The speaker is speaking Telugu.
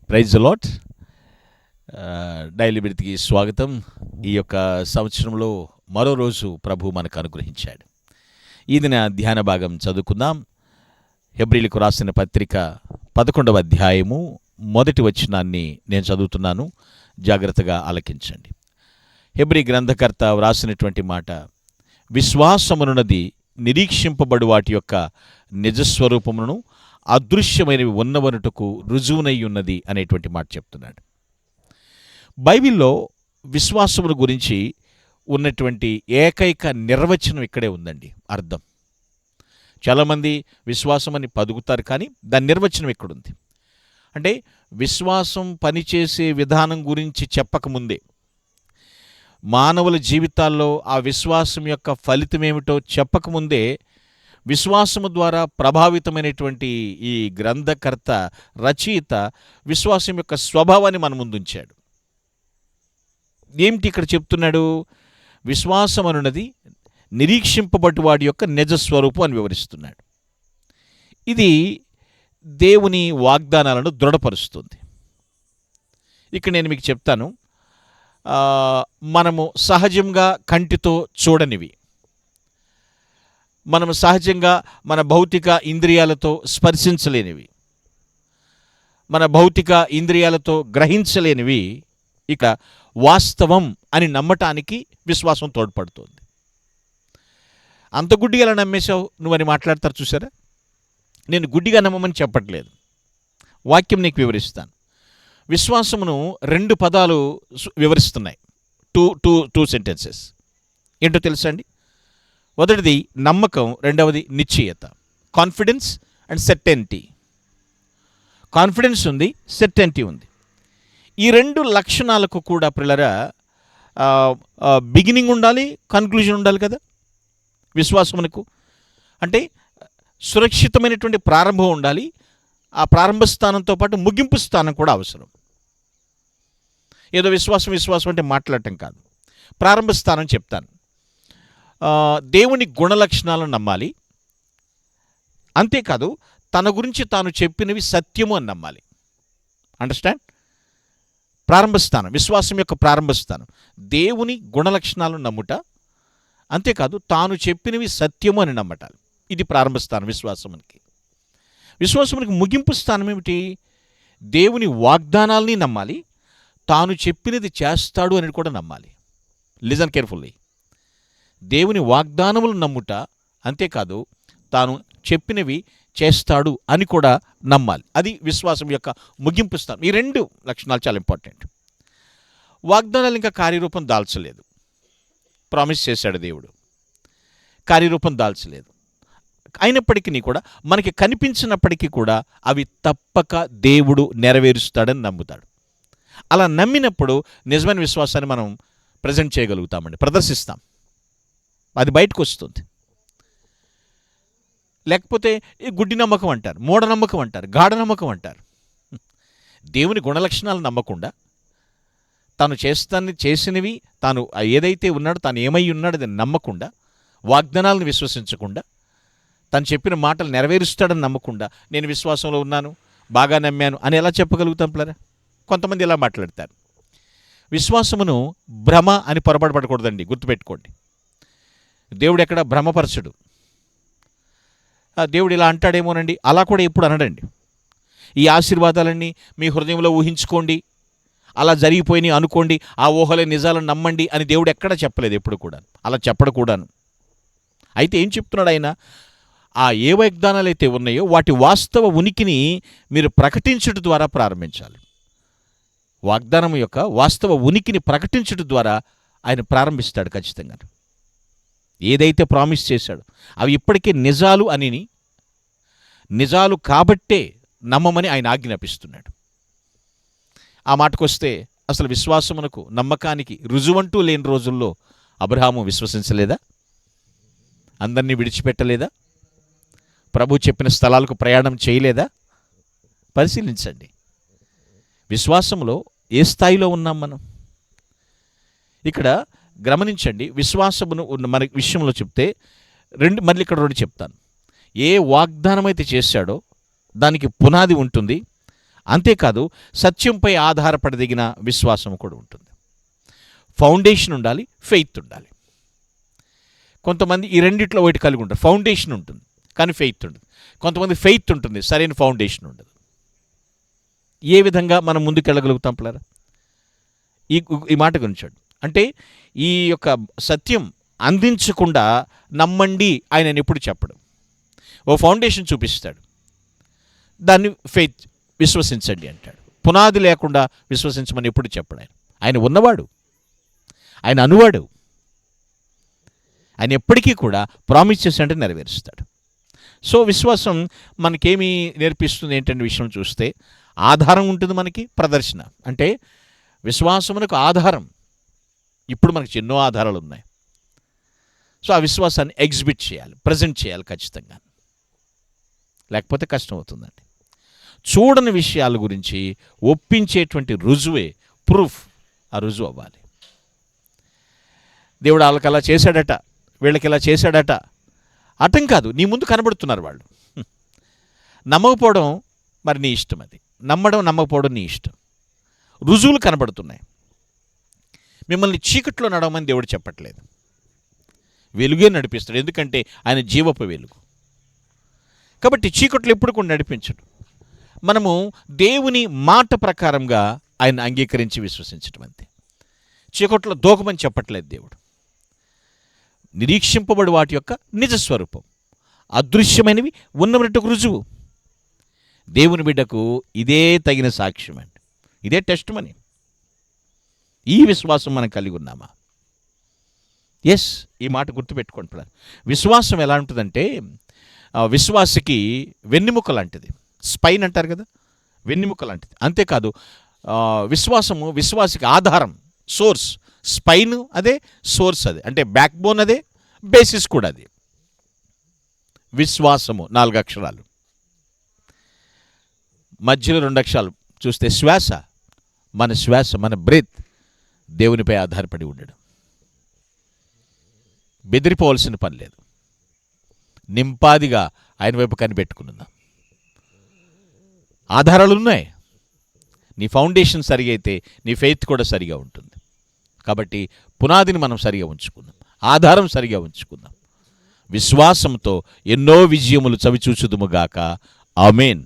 Praise the Lord. డైలీ బ్రీత్కి స్వాగతం. ఈ యొక్క సంవత్సరంలో మరో రోజు ప్రభు మనకు అనుగ్రహించాడు. ఈ దిన ధ్యాన భాగం చదువుకుందాం. హెబ్రీలకు రాసిన పత్రిక 11వ అధ్యాయము మొదటి వచనాన్ని నేను చదువుతున్నాను, జాగ్రత్తగా ఆలకించండి. హెబ్రీ గ్రంథకర్త వ్రాసినటువంటి మాట, విశ్వాసమునున్నది నిరీక్షింపబడు వాటి యొక్క నిజస్వరూపమును అదృశ్యమైనవి ఉన్నవనుటకు రుజువునై ఉన్నది అనేటువంటి మాట చెప్తున్నాడు. బైబిల్లో విశ్వాసమును గురించి ఉన్నటువంటి ఏకైక నిర్వచనం ఇక్కడే ఉందండి. అర్థం, చాలామంది విశ్వాసమని పదుకుతారు, కానీ దాని నిర్వచనం ఎక్కడుంది అంటే విశ్వాసం పనిచేసే విధానం గురించి చెప్పకముందే, మానవుల జీవితాల్లో ఆ విశ్వాసం యొక్క ఫలితం ఏమిటో చెప్పకముందే, విశ్వాసము ద్వారా ప్రభావితమైనటువంటి ఈ గ్రంథకర్త, రచయిత విశ్వాసం యొక్క స్వభావాన్ని మన ముందుంచాడు. ఏమిటి ఇక్కడ చెప్తున్నాడు? విశ్వాసం అనున్నది నిరీక్షింపబడి వాడి యొక్క నిజస్వరూపం అని వివరిస్తున్నాడు. ఇది దేవుని వాగ్దానాలను దృఢపరుస్తుంది. ఇక్కడ నేను మీకు చెప్తాను, మనము సహజంగా కంటితో చూడనివి, మనము సహజంగా మన భౌతిక ఇంద్రియాలతో స్పర్శించలేనివి, మన భౌతిక ఇంద్రియాలతో గ్రహించలేనివి ఇక వాస్తవం అని నమ్మటానికి విశ్వాసం తోడ్పడుతుంది. అంత గుడ్డిగా ఎలా నమ్మేశావు నువ్వని మాట్లాడతారు చూసారా? నేను గుడ్డిగా నమ్మమని చెప్పట్లేదు, వాక్యం నీకు వివరిస్తాను. విశ్వాసమును 2 పదాలు వివరిస్తున్నాయి, టూ సెంటెన్సెస్. ఏంటో తెలుసా అండి? మొదటిది నమ్మకం, రెండవది నిశ్చయత. Confidence and సెర్టెనిటీ. కాన్ఫిడెన్స్ ఉంది, సెర్టెనిటీ ఉంది. ఈ 2 లక్షణాలకు కూడా పిల్లరా బిగినింగ్ ఉండాలి, కన్క్లూజన్ ఉండాలి కదా విశ్వాసమునకు. అంటే సురక్షితమైనటువంటి ప్రారంభం ఉండాలి, ఆ ప్రారంభ స్థానంతో పాటు ముగింపు స్థానం కూడా అవసరం. ఏదో విశ్వాసం అంటే మాట్లాడటం కాదు, ప్రారంభ స్థానం చెప్తాను. దేవుని గుణలక్షణాలను నమ్మాలి, అంతేకాదు తన గురించి తాను చెప్పినవి సత్యము అని నమ్మాలి. అండర్స్టాండ్? ప్రారంభస్థానం, విశ్వాసం యొక్క ప్రారంభస్థానం దేవుని గుణలక్షణాలను నమ్ముట, అంతేకాదు తాను చెప్పినవి సత్యము అని నమ్మటాలి. ఇది ప్రారంభస్థానం విశ్వాసమునికి. విశ్వాసమునికి ముగింపు స్థానం ఏమిటి? దేవుని వాగ్దానాల్ని నమ్మాలి, తాను చెప్పినది చేస్తాడు అని కూడా నమ్మాలి. Listen carefully. దేవుని వాగ్దానములు నమ్ముట, అంతేకాదు తాను చెప్పినవి చేస్తాడు అని కూడా నమ్మాలి. అది విశ్వాసం యొక్క ముగింపు స్థానం. ఈ 2 లక్షణాలు చాలా ఇంపార్టెంట్. వాగ్దానాలు ఇంకా కార్యరూపం దాల్చలేదు. ప్రామిస్ చేశాడు దేవుడు, కార్యరూపం దాల్చలేదు. అయినప్పటికీ కూడా, మనకి కనిపించినప్పటికీ కూడా అవి తప్పక దేవుడు నెరవేరుస్తాడని నమ్ముతాడు. అలా నమ్మినప్పుడు నిజమైన విశ్వాసాన్ని మనం ప్రజెంట్ చేయగలుగుతామండి, ప్రదర్శిస్తాం. అది బయటకు వస్తుంది. లేకపోతే గుడ్డి నమ్మకం అంటారు, మూఢనమ్మకం అంటారు, గాఢ నమ్మకం అంటారు. దేవుని గుణలక్షణాలు నమ్మకుండా, తాను చేసినవి, తాను ఏదైతే ఉన్నాడో, తాను ఏమై ఉన్నాడో అది నమ్మకుండా, వాగ్దానాలను విశ్వసించకుండా, తను చెప్పిన మాటలు నెరవేరుస్తాడని నమ్మకుండా, నేను విశ్వాసంలో ఉన్నాను, బాగా నమ్మాను అని ఎలా చెప్పగలుగుతాం పిల్లరా? కొంతమంది ఇలా మాట్లాడతారు. విశ్వాసమును భ్రమ అని పొరపాటుపడకూడదండి, గుర్తుపెట్టుకోండి. దేవుడు ఎక్కడ భ్రమపరచడు. దేవుడు ఇలా అంటాడేమోనండి, అలా కూడా ఎప్పుడు అనడండి. ఈ ఆశీర్వాదాలన్నీ మీ హృదయంలో ఊహించుకోండి, అలా జరిగిపోయినాయి అనుకోండి, ఆ ఊహలే నిజాలను నమ్మండి అని దేవుడు ఎక్కడ చెప్పలేదు, ఎప్పుడు కూడా అలా చెప్పడకూడాను. అయితే ఏం చెప్తున్నాడు ఆయన? ఆ ఏ వాగ్దానాలు అయితే ఉన్నాయో వాటి వాస్తవ ఉనికిని మీరు ప్రకటించడం ద్వారా ప్రారంభించాలి. వాగ్దానం యొక్క వాస్తవ ఉనికిని ప్రకటించడం ద్వారా ఆయన ప్రారంభిస్తాడు ఖచ్చితంగా. ఏదైతే ప్రామిస్ చేశాడో అవి ఇప్పటికే నిజాలు అని, నిజాలు కాబట్టే నమ్మమని ఆయన ఆజ్ఞాపిస్తున్నాడు. ఆ మాటకొస్తే, అసలు విశ్వాసమునకు, నమ్మకానికి రుజువంటూ లేని రోజుల్లో అబ్రహాము విశ్వసించలేదా? అందరినీ విడిచిపెట్టలేదా? ప్రభు చెప్పిన స్థలాలకు ప్రయాణం చేయలేదా? పరిశీలించండి. విశ్వాసంలో ఏ స్థాయిలో ఉన్నాం మనం? ఇక్కడ గమనించండి, విశ్వాసమును మన విషయంలో చెప్తే మళ్ళీ ఇక్కడ 2 చెప్తాను. ఏ వాగ్దానం అయితే చేశాడో దానికి పునాది ఉంటుంది, అంతేకాదు సత్యంపై ఆధారపడదగిన విశ్వాసం కూడా ఉంటుంది. ఫౌండేషన్ ఉండాలి, ఫెయిత్ ఉండాలి. కొంతమంది ఈ రెండిట్లో ఒకటి కలిగి ఉంటారు. ఫౌండేషన్ ఉంటుంది కానీ ఫెయిత్ ఉండదు. కొంతమంది ఫెయిత్ ఉంటుంది, సరైన ఫౌండేషన్ ఉండదు. ఏ విధంగా మనం ముందుకెళ్ళగలుగుతాం పిల్లరా? ఈ మాట గురించి అంటే ఈ యొక్క సత్యం అందించకుండా నమ్మండి ఆయన ఎప్పుడు చెప్పడు. ఓ ఫౌండేషన్ చూపిస్తాడు, దాన్ని ఫెయిత్ విశ్వసించండి అంటాడు. పునాది లేకుండా విశ్వసించమని ఎప్పుడు చెప్పడు. ఆయన ఉన్నవాడు, ఆయన అనువాడు, ఆయన ఎప్పటికీ కూడా ప్రామిస్ చేసినట్టు నెరవేరుస్తాడు. సో విశ్వాసం మనకేమీ నేర్పిస్తుంది ఏంటంటే విషయం చూస్తే, ఆధారం ఉంటుంది మనకి, ప్రదర్శన. అంటే విశ్వాసమునకు ఆధారం, ఇప్పుడు మనకి ఎన్నో ఆధారాలు ఉన్నాయి. సో ఆ విశ్వాసాన్ని ఎగ్జిబిట్ చేయాలి, ప్రజెంట్ చేయాలి ఖచ్చితంగా, లేకపోతే కష్టం అవుతుందండి. చూడని విషయాల గురించి ఒప్పించేటువంటి రుజువే ప్రూఫ్. ఆ రుజువు అవ్వాలి. దేవుడు వాళ్ళకి అలా చేశాడట, వీళ్ళకి ఇలా చేశాడట అటం కాదు, నీ ముందు కనబడుతున్నారు వాళ్ళు. నమ్మకపోవడం మరి నీ ఇష్టం, అది నమ్మడం నమ్మకపోవడం నీ ఇష్టం. రుజువులు కనబడుతున్నాయి. మిమ్మల్ని చీకట్లో నడవమని దేవుడు చెప్పట్లేదు, వెలుగే నడిపిస్తాడు. ఎందుకంటే ఆయన జీవపు వెలుగు. కాబట్టి చీకట్లో ఎప్పుడు కూడా నడిపించడు. మనము దేవుని మాట ప్రకారంగా ఆయన అంగీకరించి విశ్వసించడం అంతే. చీకట్లో దూకమని చెప్పట్లేదు దేవుడు. నిరీక్షింపబడి వాటి యొక్క నిజస్వరూపం, అదృశ్యమైనవి ఉన్నటువంటి రుజువు. దేవుని బిడ్డకు ఇదే తగిన సాక్ష్యం అండి, ఇదే టెస్ట్ మనీ. ఈ విశ్వాసం మనం కలిగి ఉన్నామా? ఎస్, ఈ మాట గుర్తుపెట్టుకుంటున్నారు. విశ్వాసం ఎలా ఉంటుందంటే, విశ్వాసికి వెన్నెముక లాంటిది. స్పైన్ అంటారు కదా, వెన్నెముక లాంటిది. అంతేకాదు విశ్వాసము విశ్వాసికి ఆధారం, సోర్స్. స్పైన్ అదే, సోర్స్ అదే, అంటే బ్యాక్ బోన్ అదే, బేసిస్ కూడా అది. విశ్వాసము 4 అక్షరాలు, మధ్యలో 2 అక్షరాలు చూస్తే శ్వాస. మన శ్వాస, మన బ్రెత్ దేవునిపై ఆధారపడి ఉండడం. బెదిరిపోవలసిన పని లేదు, నింపాదిగా ఆయన వైపు కనిపెట్టుకున్నాం. ఆధారాలు ఉన్నాయి. నీ ఫౌండేషన్ సరిగా అయితే నీ ఫెయిత్ కూడా సరిగా ఉంటుంది. కాబట్టి పునాదిని మనం సరిగా ఉంచుకుందాం, ఆధారం సరిగా ఉంచుకుందాం. విశ్వాసంతో ఎన్నో విజయములు చవిచూచుదుముగాక. ఆమేన్.